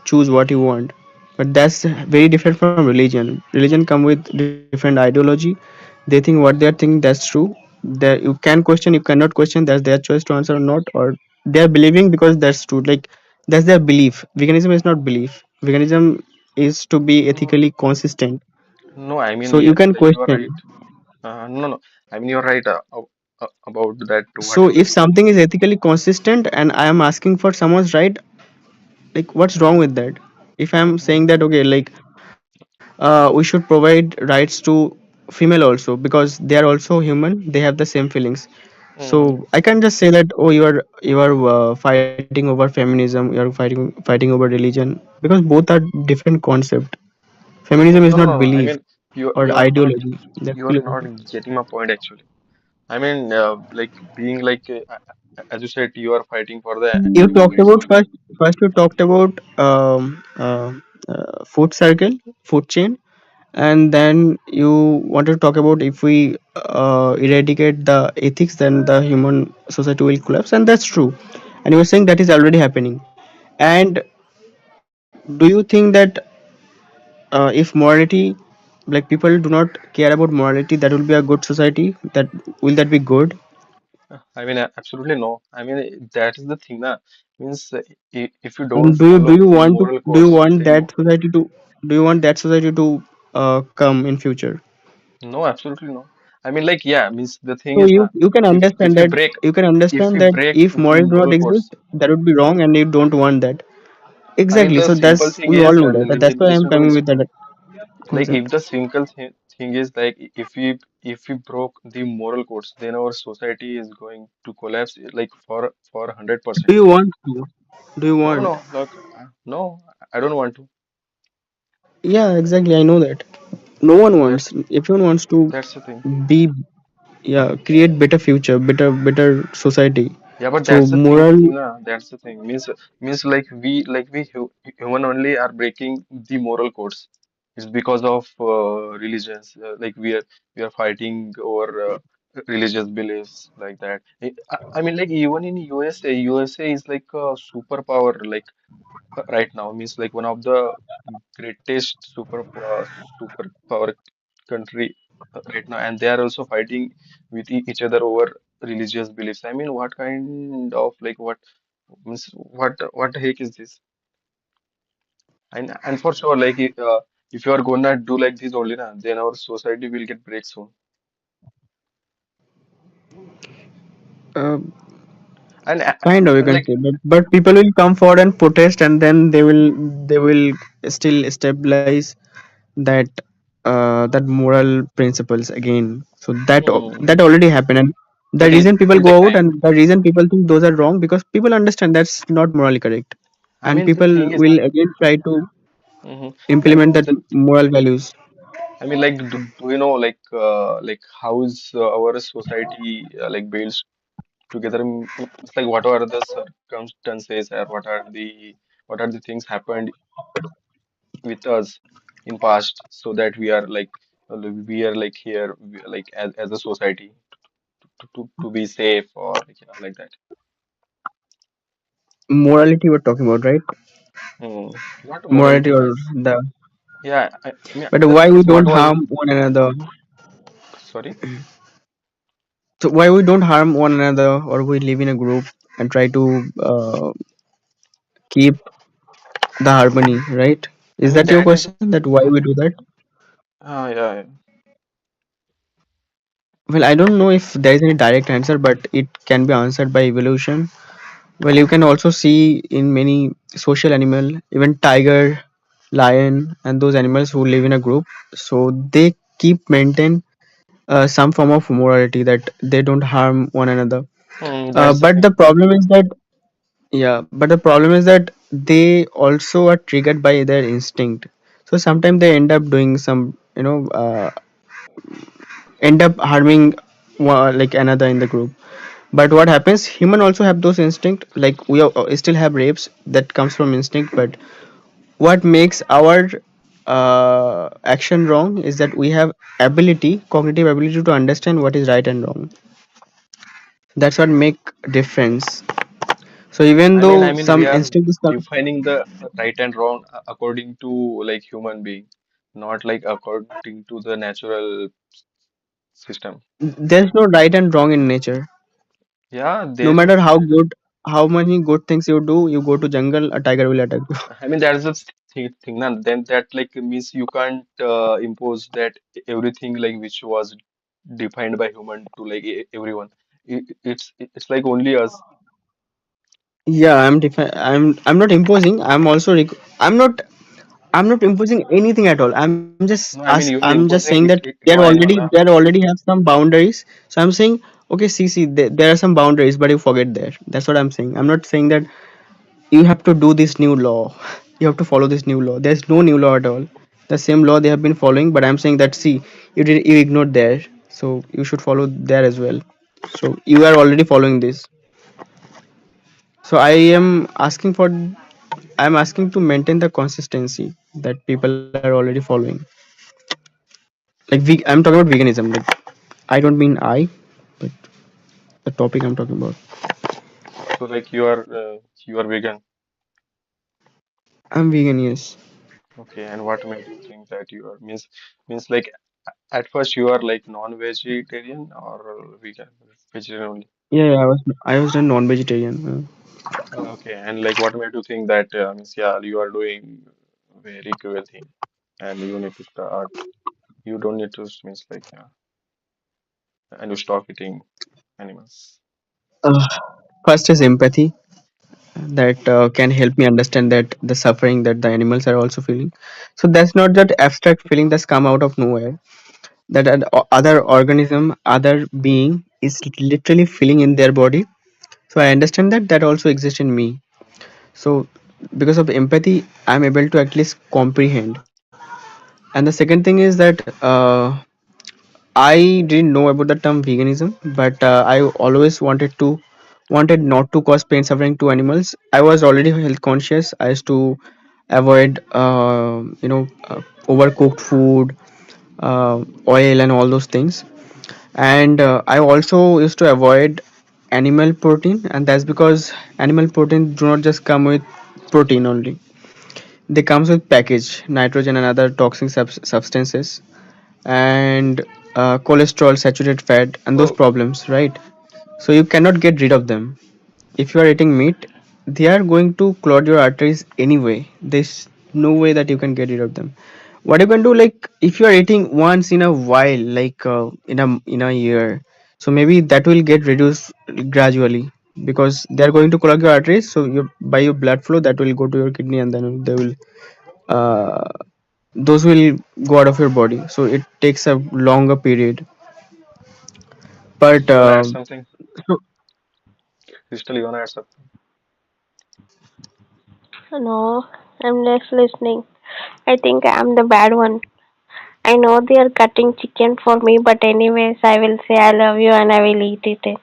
choose what you want. But that's very different from religion come with different ideology. They think what they are thinking that's true. That you can question, you cannot question, that's their choice to answer or not, or they are believing because that's true, like that's their belief. Veganism is not belief. Veganism is to be ethically consistent, No, I mean, so you yes, can like you are question. right. No, no, I mean, you're right about that, So whatever if you said. something is ethically consistent and I am asking for someone's right, like what's wrong with that? If I'm saying Mm, that okay, like we should provide rights to female also because they are also human, they have the same feelings. So mm. I can't just say that oh you are fighting over feminism, you are fighting over religion, because both are different concept. Feminism is No, no, not no, no. I belief mean, or you're not ideology, that's you're not philosophy. getting my point actually. I mean, like being like, as you said, you are fighting for the You animal talked rights about only. first you talked about food circle, food chain, and then you wanted to talk about if we eradicate the ethics, then the human society will collapse, and that's true. And you were saying that is already happening. And do you think that if morality, like people do not care about morality, that will be a good society? That will that be good? I mean, absolutely no. I mean, that is the thing, na. Means if you don't And follow do you the want to moral codes, then do you want that society to come in future? no, absolutely no. I mean, like, yeah, means the thing So is, na, you can if understand you that break, you can if understand you that break if the morals do not moral exist, codes, that would be wrong, and you don't want that. I mean, Exactly. the So simple that's thing we all is, know that. That's why I'm listen to me, coming listen with to me. that Like, if concept. the simple thing is like, if we broke the moral codes, then our society is going to collapse, like for Do 100%. you want to? Do you No, want? no, look, no, I don't want to. Yeah, exactly. I know that. No one That wants. Everyone wants to that's the thing. be, yeah, create better future, better society. Yeah, but So that's the thing, moral, na. That's the thing. Means like we human only are breaking the moral codes. It's because of religions. Like we are fighting over religious beliefs like that. I mean, like even in USA is like a superpower. Like right now, means like one of the greatest superpower country right now, and they are also fighting with each other over religious beliefs. I mean, what kind of like what means what the heck is this? And for sure, like if you are gonna do like this only, na, then our society will get break soon. uh, And kind of you can like say, but people will come forward and protest, and then they will still stabilize that that moral principles again. So hmm, that already happened, and the but reason people will go take out time. and the reason people think those are wrong, because people understand that's not morally correct, I and mean, the people thing is, will na, again try to like implement that moral values. I mean, like, do you know, like how is our society like built together? It's like what are the circumstances, or what are the things happened with us in past, so that we are like here, like as a society to be safe, or like, yeah, like that. Morality we're talking about, right? Not Morality morality, or means the, yeah. I mean, but the why thing we is, what don't was harm one another? sorry. So why we don't harm one another, or we live in a group and try to keep the harmony, right? I Is mean, that your that is question? That why we do that? yeah, yeah. Well, I don't know if there is any direct answer, but it can be answered by evolution. Well, you can also see in many social animal, even tiger, lion, and those animals who live in a group, so they keep maintain some form of morality, that they don't harm one another. That's the But thing. the problem is that, yeah, but the problem is that they also are triggered by their instinct. So sometimes they end up doing some, end up harming like another in the group. But what happens, human also have those instinct, like we still have rapes that comes from instinct. But what makes our action wrong is that we have ability, cognitive ability to understand what is right and wrong. That's what make difference. So even I though mean, we some are instinct is defining the right and wrong according to like human being, not like according to the natural system. there's no right and wrong in nature. Yeah, No there matter is. how good, how many good things you do, you go to jungle, a tiger will attack you. I mean, that's the thing, na. Then that like means you can't impose that everything like which was defined by human to like everyone. It's like only us. Yeah, I'm not imposing. I'm not imposing anything at all. No, I mean you are I'm just saying imposing that your animal, na. there already have some boundaries. So I'm saying, okay, see, there are some boundaries, but you forget there. That's what I'm saying. I'm not saying that you have to do this new law. You have to follow this new law. There's no new law at all. The same law they have been following, but I'm saying that, see, you ignored there, so you should follow there as well. So you are already following this. So I am asking to maintain the consistency that people are already following. I'm talking about veganism. Like I don't mean I, but the topic I'm talking about. So like you are vegan. I'm vegan, yes. Okay, and what made you think that you are means like at first you are like non-vegetarian or vegan, vegetarian only. Yeah, I was a non-vegetarian. Okay, and like what made you think that means yeah you are doing very cruel thing and you need to start. You don't need to means like yeah, and you stop eating animals. Uh, First is empathy that can help me understand that the suffering that the animals are also feeling. So that's not that abstract feeling that's come out of nowhere. That other organism, other being is literally feeling in their body. So I understand that that also exists in me. So because of empathy, I'm able to at least comprehend. And the second thing is that I didn't know about the term veganism, but I always wanted not to cause pain suffering to animals. I was already health conscious. I used to avoid overcooked food, oil, and all those things. And I also used to avoid animal protein, and that's because animal protein do not just come with protein only. They comes with package, nitrogen and other toxic substances, and cholesterol, saturated fat, and those Oh, problems, right? So you cannot get rid of them. If you are eating meat, they are going to clog your arteries anyway. There's no way that you can get rid of them. What you can do, like if you are eating once in a while, like in a year, so maybe that will get reduced gradually because they are going to clog your arteries. So by your blood flow, that will go to your kidney, and then they will uh, those will go out of your body. So it takes a longer period. But you wanna add something? so Crystal, you wanna add something? No, I'm just listening. I think I'm the bad one. I know they are cutting chicken for me, but anyways, I will say I love you and I will eat it.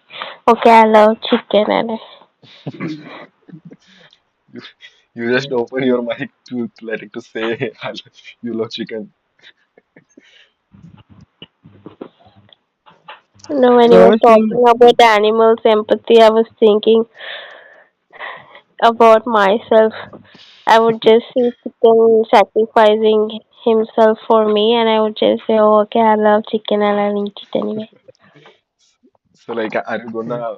Okay, I love chicken and You, you just open your mic to let it to say you love chicken. no, when so you I was was saying, talking about the animals' empathy, I was thinking about myself. I would just see chicken sacrificing himself for me, and I would just say, oh, okay, I love chicken and I'll eat it anyway. So like, are you gonna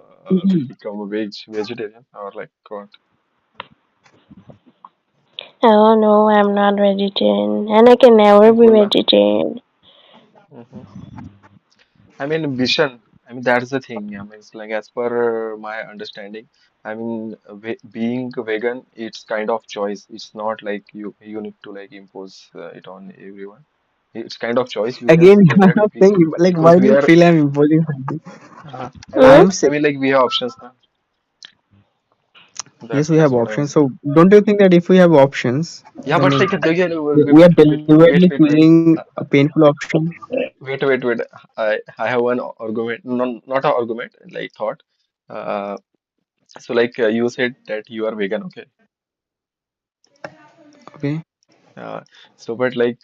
become a vegetarian or like what? Oh no, I'm not vegetarian, and I can never be Gonna. vegetarian. Hmm. I mean, vision. I mean, that's the thing. I mean, it's like as per my understanding. I mean, being vegan, it's kind of choice. It's not like you need to like impose it on everyone. It's kind of choice. You can again, say I'm that not saying like because why do we you are. feel I'm imposing something? Hmm? I'm I saying mean, like we have options now. yes, we That's have what I'm options. saying. So don't you think that if we have options, Yeah, then but like again, we are deliberately wait, wait. choosing a painful option? Wait. I have one argument, not an argument, like thought. Uh, so like you said that you are vegan, okay? Okay. Uh, so but like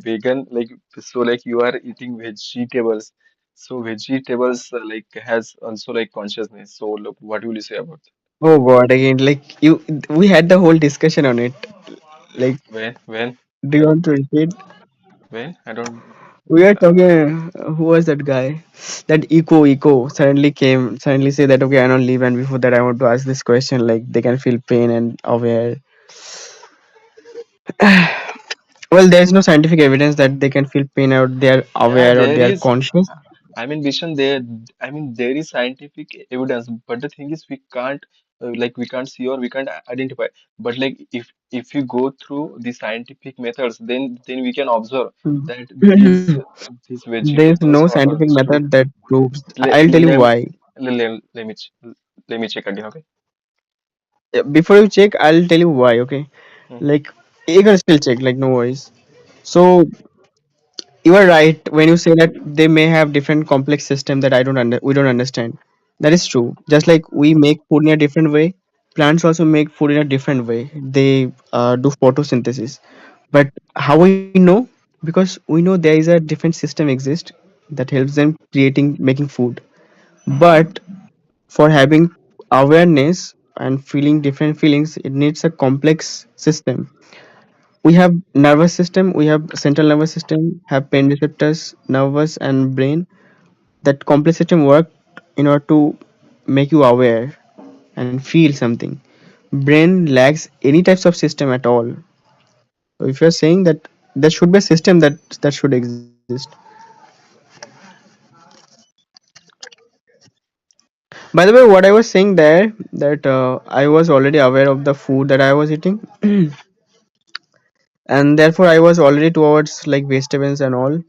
vegan, like so like you are eating vegetables. So vegetables like has also like consciousness. So look, what will you say about Oh God, again, like we had the whole discussion on it. Like, when do you want to repeat? when? I don't know. We are Uh, talking. Who was that guy? That eco suddenly came, suddenly say that okay, I don't leave, and before that, I want to ask this question. Like, they can feel pain and aware. Well, there is no scientific evidence that they can feel pain or they are yeah, aware or there they are is. conscious. I mean, Vishan, there. I mean, there is scientific evidence, but the thing is, we can't like we can't see or we can't identify. But like, if you go through the scientific methods, then we can observe that these There is vegetables no or scientific these fruit. method that proves. Let, I'll tell you let, why. let me let me check again. Okay. Before you check, I'll tell you why. Okay, Hmm. like you can still check. Like, no worries. So You are right when you say that they may have different complex system that we don't understand. That is true. Just like we make food in a different way, plants also make food in a different way. They do photosynthesis. But how we know? Because we know there is a different system exist that helps them creating making food. But for having awareness and feeling different feelings, it needs a complex system. We have nervous system, we have central nervous system, have pain receptors, nervous and brain. That complex system work in order to make you aware and feel something. Brain lacks any types of system at all. So if you're saying that there should be a system that should exist. By the way, what I was saying there, that I was already aware of the food that I was eating, and therefore I was already towards like vegetables and all.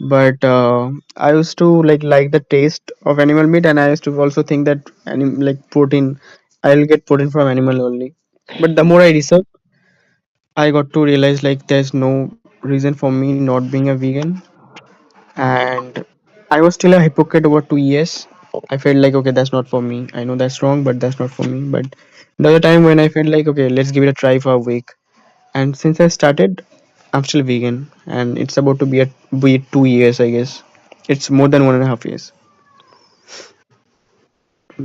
But I used to like the taste of animal meat, and I used to also think that like protein, I'll get protein from animal only. But the more I research, I got to realize like there's no reason for me not being a vegan. And I was still a hypocrite over 2 years. I felt like okay, that's not for me. I know that's wrong, but that's not for me. But the other time when I felt like okay, let's give it a try for a week, and since I started, I'm still vegan, and it's about to be 2 years, I guess. It's more than 1.5 years.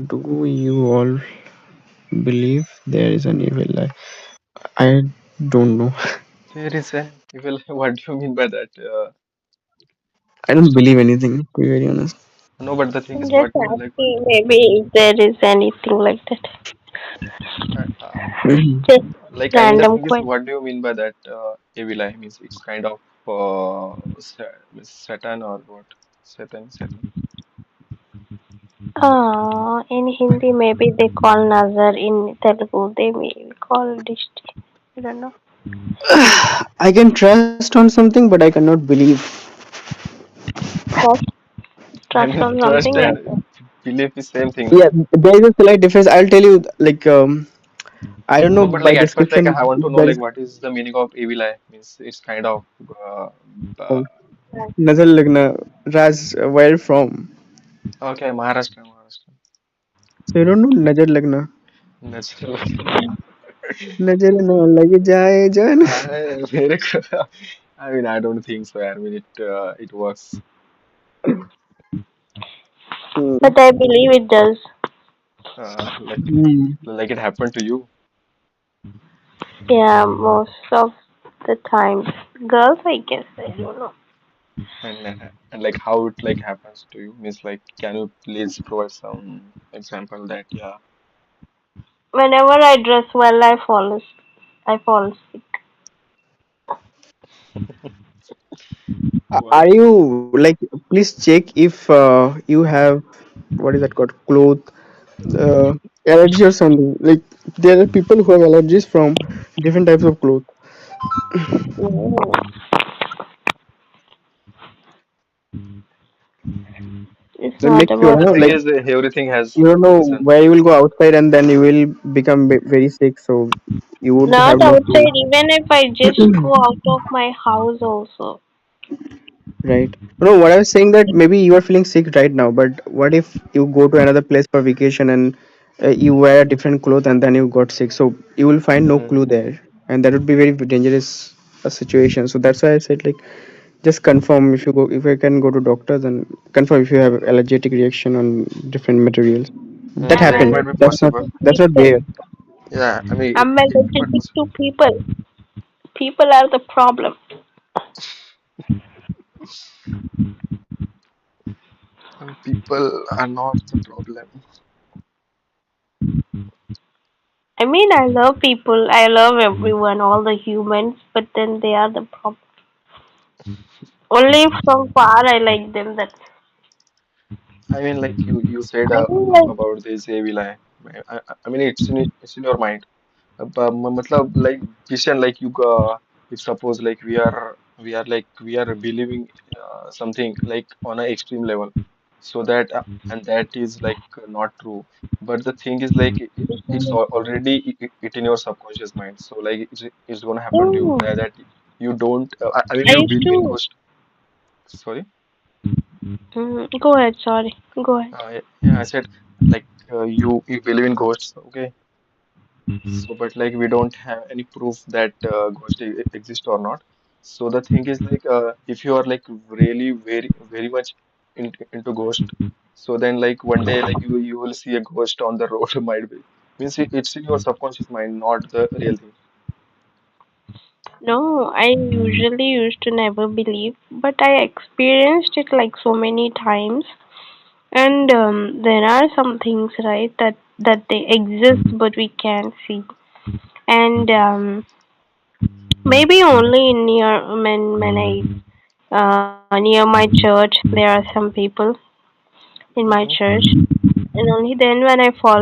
Do you all believe there is an evil eye? I don't know. There is an evil. What do you mean by that? I don't believe anything, to be very honest. No, but the thing I'm is, just what mean like, asking maybe if there is anything like that. uh, uh, Mhm. Just like I mean, the random thing is, question. what do you mean by that? Evil eye means it's kind of Satan or what? Satan. In Hindi maybe they call Nazar, in Telugu they may call Dishti. I don't know. I can trust on something, but I cannot believe. Trust, I trust mean, on trust something like and that. belief is same thing, Yeah, no? there is a slight difference. I'll tell you, like, I don't know No, but by like at first, like description I want to if know, there like, is what is the meaning of evil eye? Means it's kind of uh, uh, Nazar Lagna. Raz, where from? okay, Maharashtra. So you don't know Nazar Lagna. Natural. नजर न लग जाए जान. मेरे को, I mean, I don't think so. I mean, it works. Hmm. But I believe it does. Like Hmm. it happened to you, Yeah, most of the time. Girls, I guess, I don't know. and like how it like happens to you means like, can you please provide some example that yeah, Whenever I dress well, I fall sick. what? Are you like? Please check if you have what is that called? Cloth uh, allergy or something. Like there are people who have allergies from different types of clothes. Mm, it's That not makes you, But about. the thing like is, everything has you don't know reason. where you will go outside, and then you will become very sick. So you would Not have no clue. outside, even if I just go out of my house also. Right. No, what I was saying that maybe you are feeling sick right now, but what if you go to another place for vacation and you wear a different clothes and then you got sick? So you will find no Hmm. clue there, and that would be very dangerous situation. So that's why I said like just confirm if you can go to doctors and confirm if you have allergic reaction on different materials. That Hmm, I'm that happens. might be allergic possible. to That's not people. rare. Yeah, I mean, I'm it might be allergic possible. to people. People are the problem. And people are not the problem. I mean, I love people. I love everyone, all the humans, but then they are the problem. Only from far I like them. That's. I mean, like you said I mean, like, about this AV lie. I mean, it's in your mind. मतलब like vision like you if suppose like we are believing something like on an extreme level, so that and that is like not true. But the thing is like it's already it in your subconscious mind. So like it's gonna happen to you mm, that you don't. I mean, I you used believe in to. ghost. Sorry. Go ahead. Sorry. Go ahead. Yeah, I said like you believe in ghosts, okay? So, but like we don't have any proof that ghosts exist or not. So the thing is like if you are like really very much into ghost, so then like one day like you will see a ghost on the road might be means it's in your subconscious mind, not the real thing. No, I usually used to never believe, but I experienced it like so many times. And there are some things, right, that they exist but we can't see. And maybe only in near when I near my church there are some people in my Hmm. church, and only then when I follow